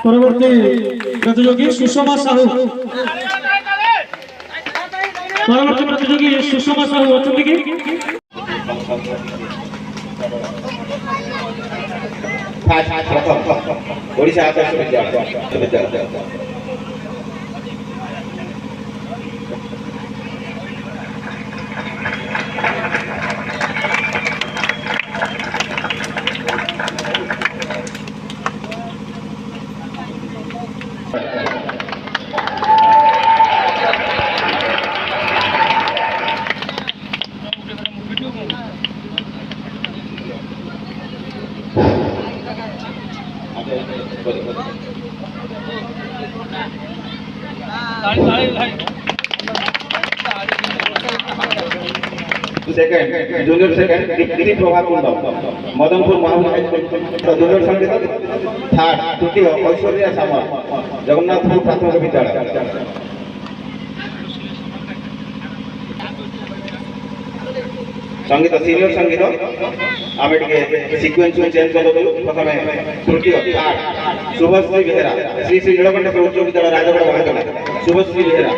পরবর্তী প্রতিযোগী সুষমা সাহু অর্থনীতি Odisha Adarsha Vidyalaya second junior second Deepti Prabha Kund Madanpur Mahavidyalaya junior संगीत थर्ड तृतीय ऐश्वर्या सामल जगन्नाथपुर प्राथमिक विद्यालय संगीत सीनियर संगीत आम सिक्वेन्स चेंज कर प्रथम तृतीय थर्ड शुभश्री बेहेरा श्री श्री नीलकंठेश्वर उच्च विद्यालय राजगढ़ महाविद्यालय शुभश्री बेहेरा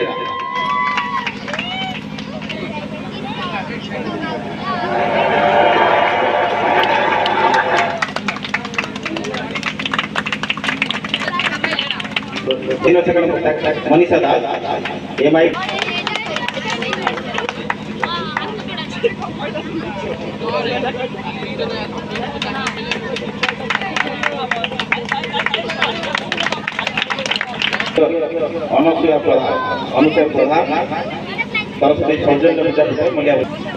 तीनों सेकंड मनीषा दास एमआई अनुसुया प्रधान सरस्वती सौजन्य विद्यापीठ मूल्यावती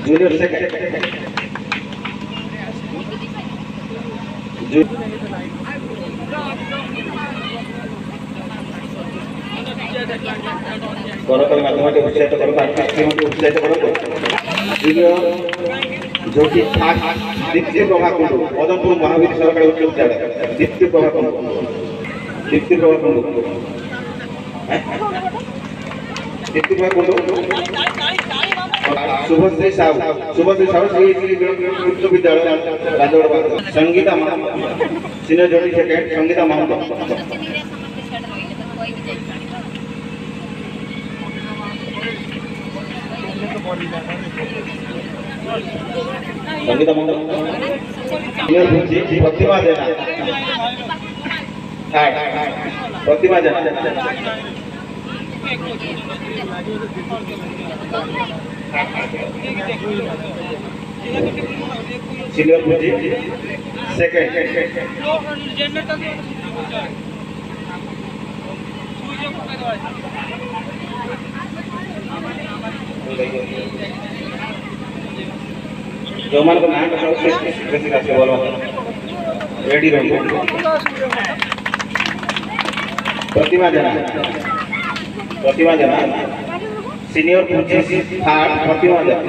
जूनियर सेकंड करतल माध्यम उत्साहित उत्साहित जूनियर जो कि दीप्ति प्रभा कुंडू मदनपुर महावीर सरकारी उच्च विद्यालय दीप्ति प्रभा कुंडू शुभश्री साहू श्री श्री उच्च विद्यालय राजगढ़ संगीता महंत सीनियर जोड़ी सेकंड संगीता महंत संगीता महंत प्रतिमा जेना प्रतिमा जेना सीनियर पूजी सेकंड जो मान को नाम रेडी रहो प्रतिमा जना सीनियर पूजी थर्ड प्रतिमा जना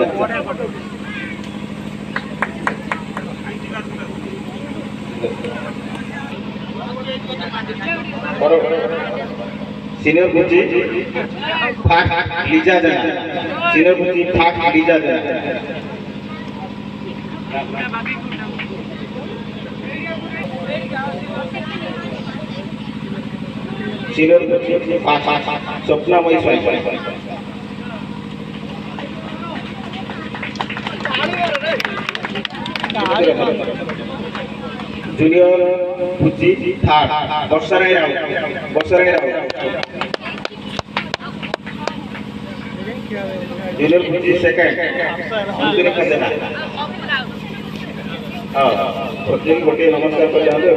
सीनियर पूजी फाट लीजा जना सीनियर पूजी फाट लीजा जना सीनियर पूजी फाट स्वप्नामयी स्वामी जूनियर पूजी थर्ड बर्षाराय राव जूनियर पूजी सेकंड अंतरिक देना हां प्रत्येक गोटे नमस्कार कर जाते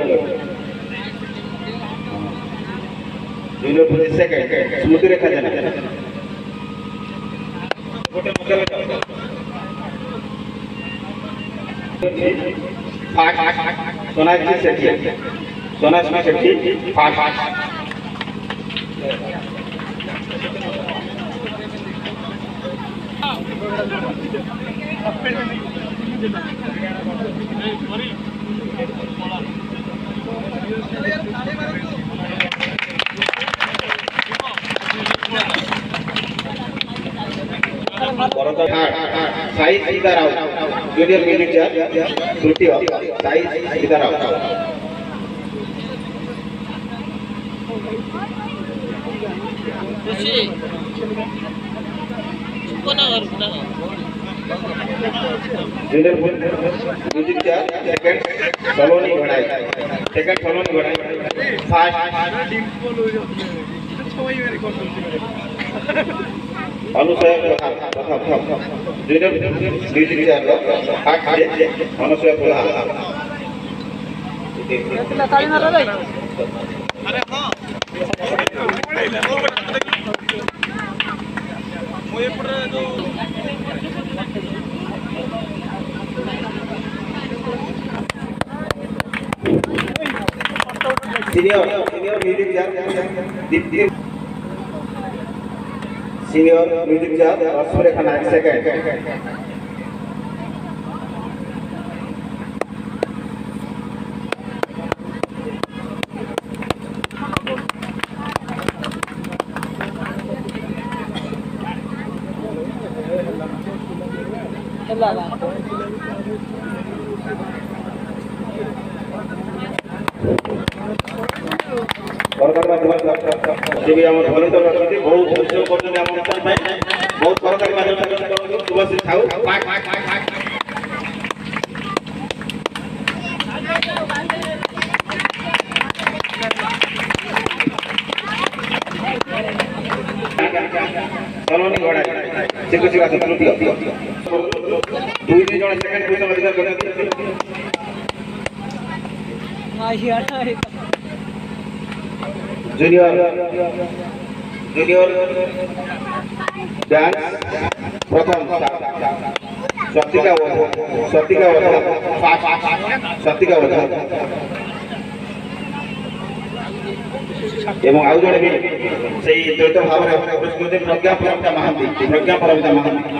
जूनियर पूजी सेकंड स्मृति रेखा देना गोटे मजा फाट सोनाक्षी शेट्टी फाट Sai Sitarao junior music chair तृतीय Sai Sitarao junior music chair second Saloni Ghadai first Anusaya प्रथम junior music chair Anusaya Pradhan senior music chair senior music chair Surekha Nayak second सरकार माध्यम से भी हम भले तो रखते बहुत परिश्रम करते हम अनुष्ठान में बहुत सरकारी माध्यम से सुबह से खाऊ सलोनी घोड़ा सिक्का सिक्का तृतीय दुई दिन जन सेकंड पोजीशन अधिकार करते जूनियर डांस प्रथम सत्तिका एवं आउ जड़े भी से द्वैत भाव प्रज्ञा परमता महांती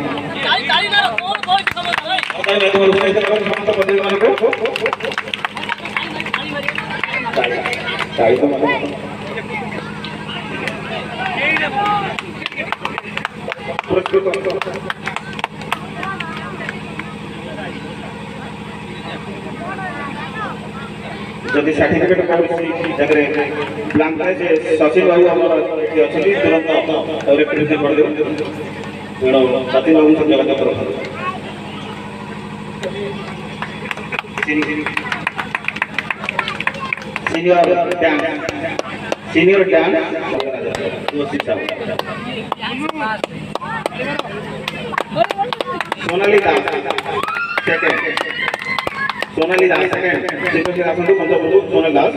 जदि सर्टिफिकेट ब्लांक सचिन बाबू आम तुरंत रिप्रेजेंट कर सचिन बाबू सब जगह कर सीनियर डांस सोनाली दास सेकंड जिसमें आसन पंचबंधु सोनाली दास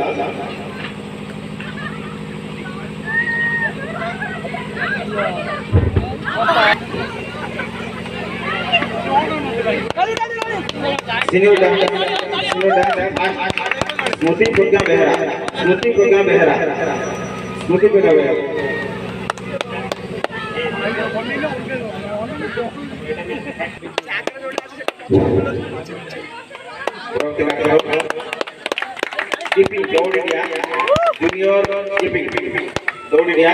सीनियर डांस स्मृति प्रज्ञा बेहरा कीपिंग दौड़ इंडिया जूनियर कीपिंग दौड़ इंडिया